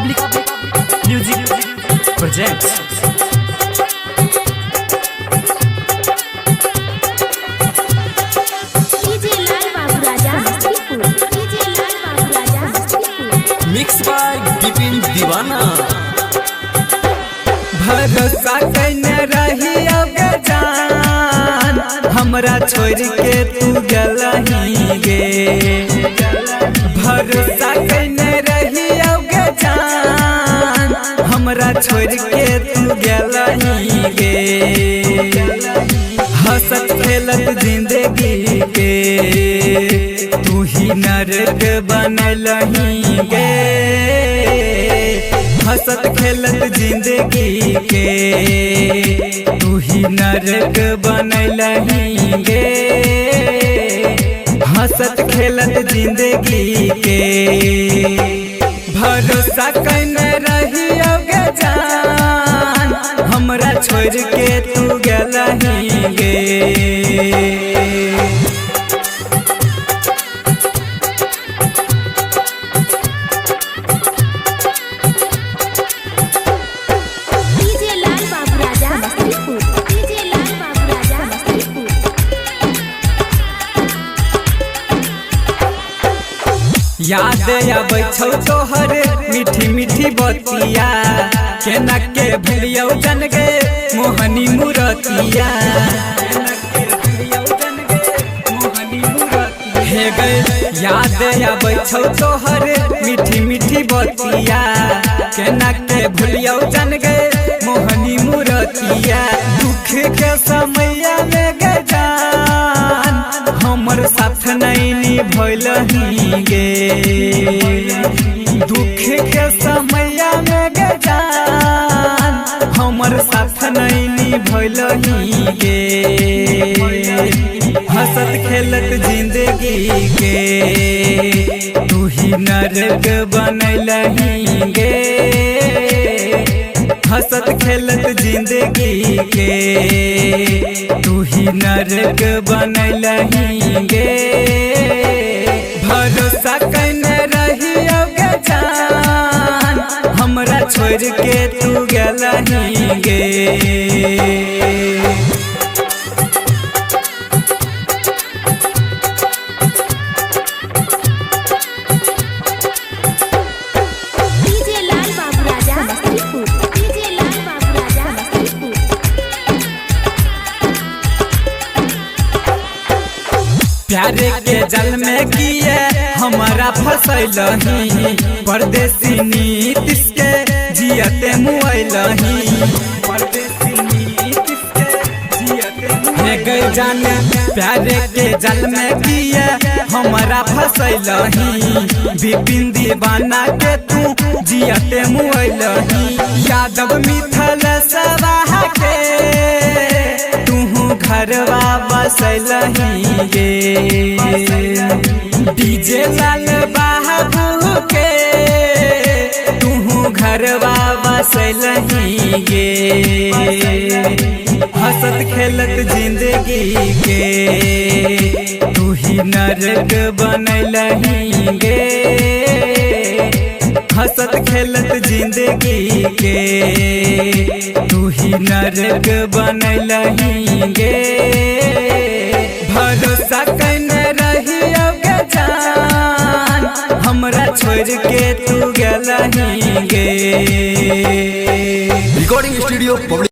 Public Music Projects. Mixed by Bipin Divana. भरोसा कैने रही अब जान हमरा छोड़ के तू गलही गे। भरोसा कैने रही अब जान हमरा छोड़ के तू गलही गे। हंसत खेलत जिंदगी के तू ही नरक बनलही गे। हंसत खेलत जिंदगी के तू ही नरक बनलही गे। हंसत खेलत जिंदगी के भरोसा कैने रही अब जान हमरा छोड़ के तू गलही गे। याद आबै छौ तोहर मीठी मीठी बतिया केना के भलियौ जन गे मोहनी मूरतिया। हे गे याद आबै छौ तोहर मीठी मीठी बतिया केना के भलियौ जन गे मोहनी मूरतिया। दुख के समय में गे जान हमर साथ नहीं निभलही गे। दुख के समय में गे जान हमर साथ नहीं निभलही गे। हंसत खेलत जिंदगी के तू ही नरक बनलही गे। हंसत खेलत जिंदगी के तू ही नरक बनलही गे। भरोसा कैने रही अब जान हमरा छोड़ के तू गलही गे। प्यारे के जल में किए हमारा फसैलही परदेसी नीतिश के जियते मुआइलही। गई जाने प्यारे के जल में किए हमारा फसैलही बिपिन दीवाना के तू जियते मुआइलही। यादव मिथल सवाह के घरवा बसलही गे। डीजे लाल बाबू के तू घरवा बसलही गे। हंसत खेलत जिंदगी के तू ही नरक बनलही गे। हंसत खेलत जिंदगी के तू ही नरक बनलही गे। भरोसा कैने रही अब जान हमरा छोड़ के तू गलही गे। Recording Studio Public